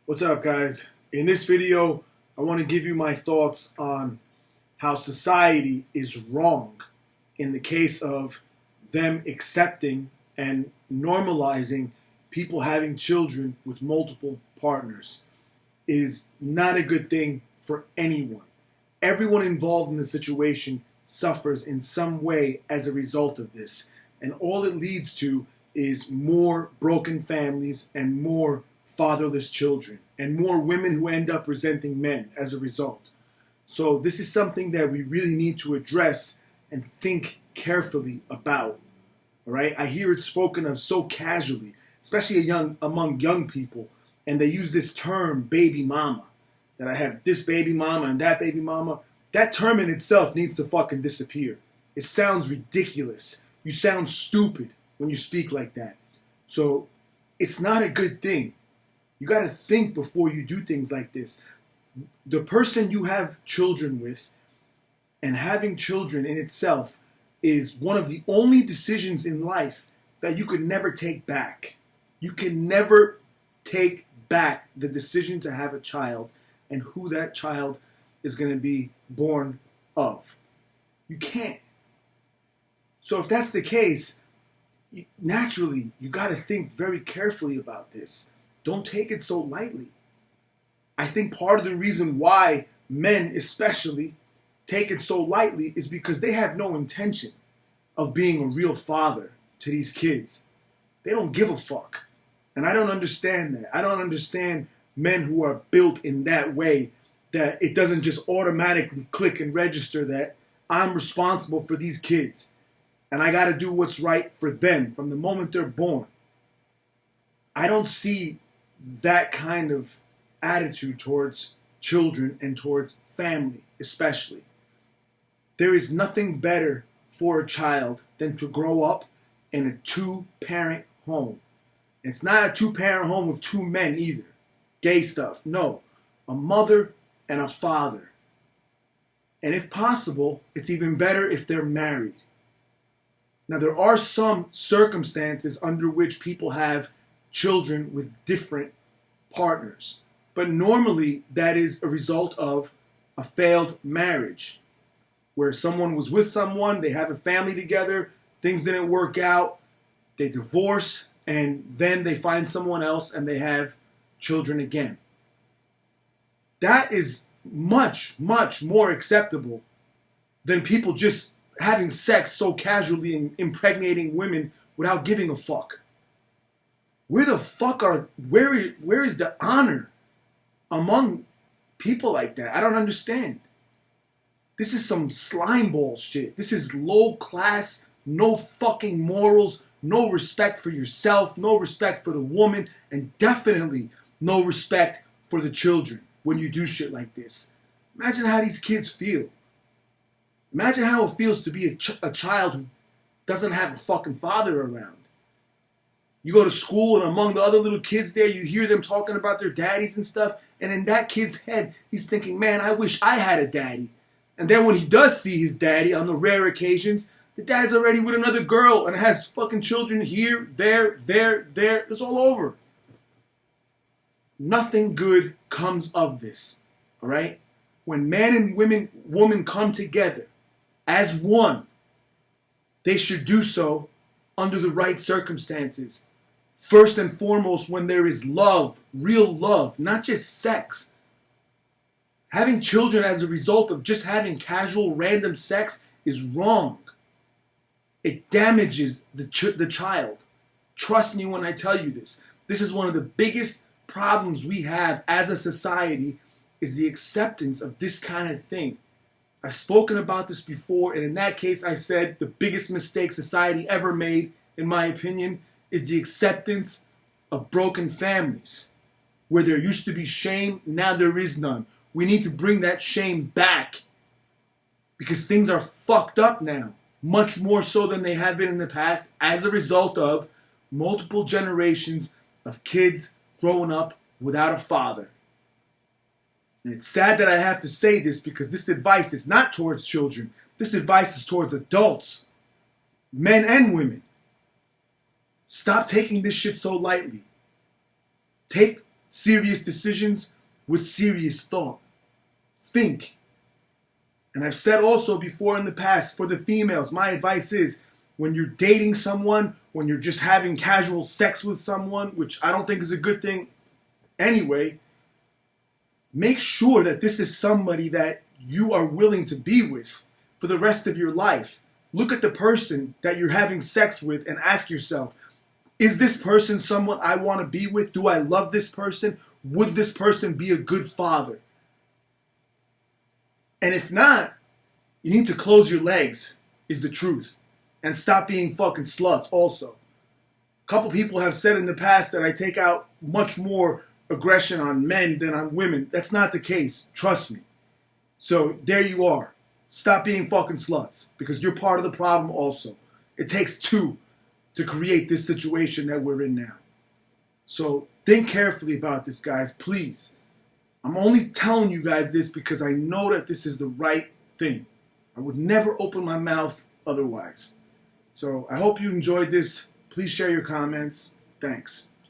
What's up, guys? In this video, I want to give you my thoughts on how society is wrong in the case of them accepting and normalizing people having children with multiple partners. It is not a good thing for anyone. Everyone involved in the situation suffers in some way as a result of this, and all it leads to is more broken families and more fatherless children, and more women who end up resenting men as a result. So this is something that we really need to address and think carefully about. All right, I hear it spoken of so casually, especially among young people, and they use this term "baby mama." That I have this baby mama and that baby mama. That term in itself needs to fucking disappear. It sounds ridiculous. You sound stupid when you speak like that. So it's not a good thing. You got to think before you do things like this. The person you have children with, and having children in itself, is one of the only decisions in life that you could never take back. You can never take back the decision to have a child and who that child is going to be born of. You can't. So if that's the case, naturally, you got to think very carefully about this. Don't take it so lightly. I think part of the reason why men especially take it so lightly is because they have no intention of being a real father to these kids. They don't give a fuck. And I don't understand that. I don't understand men who are built in that way, that it doesn't just automatically click and register that I'm responsible for these kids and I got to do what's right for them from the moment they're born. I don't see that kind of attitude towards children and towards family especially. There is nothing better for a child than to grow up in a two-parent home. It's not a two-parent home with two men either. Gay stuff. No. A mother and a father. And if possible, it's even better if they're married. Now, there are some circumstances under which people have children with different partners. But normally, that is a result of a failed marriage, where someone was with someone, they have a family together, things didn't work out, they divorce, and then they find someone else and they have children again. That is much, much more acceptable than people just having sex so casually and impregnating women without giving a fuck. Where is the honor among people like that? I don't understand. This is some slime ball shit. This is low class, no fucking morals, no respect for yourself, no respect for the woman, and definitely no respect for the children when you do shit like this. Imagine how these kids feel. Imagine how it feels to be a child who doesn't have a fucking father around. You go to school, and among the other little kids there, you hear them talking about their daddies and stuff, and in that kid's head, he's thinking, man, I wish I had a daddy. And then when he does see his daddy on the rare occasions, the dad's already with another girl and has fucking children here, there. It's all over. Nothing good comes of this, all right? When man and woman come together as one, they should do so under the right circumstances. First and foremost, when there is love, real love, not just sex. Having children as a result of just having casual, random sex is wrong. It damages the child. Trust me when I tell you this. This is one of the biggest problems we have as a society, is the acceptance of this kind of thing. I've spoken about this before, and in that case I said the biggest mistake society ever made, in my opinion, is the acceptance of broken families. Where there used to be shame, now there is none. We need to bring that shame back, because things are fucked up now, much more so than they have been in the past, as a result of multiple generations of kids growing up without a father. And it's sad that I have to say this, because this advice is not towards children. This advice is towards adults, men and women. Stop taking this shit so lightly. Take serious decisions with serious thought. Think. And I've said also before in the past, for the females, my advice is when you're dating someone, when you're just having casual sex with someone, which I don't think is a good thing anyway, make sure that this is somebody that you are willing to be with for the rest of your life. Look at the person that you're having sex with and ask yourself, is this person someone I want to be with? Do I love this person? Would this person be a good father? And if not, you need to close your legs, is the truth. And stop being fucking sluts also. A couple people have said in the past that I take out much more aggression on men than on women. That's not the case. Trust me. So there you are. Stop being fucking sluts, because you're part of the problem also. It takes two to create this situation that we're in now. So think carefully about this, guys, please. I'm only telling you guys this because I know that this is the right thing. I would never open my mouth otherwise. So I hope you enjoyed this. Please share your comments. Thanks.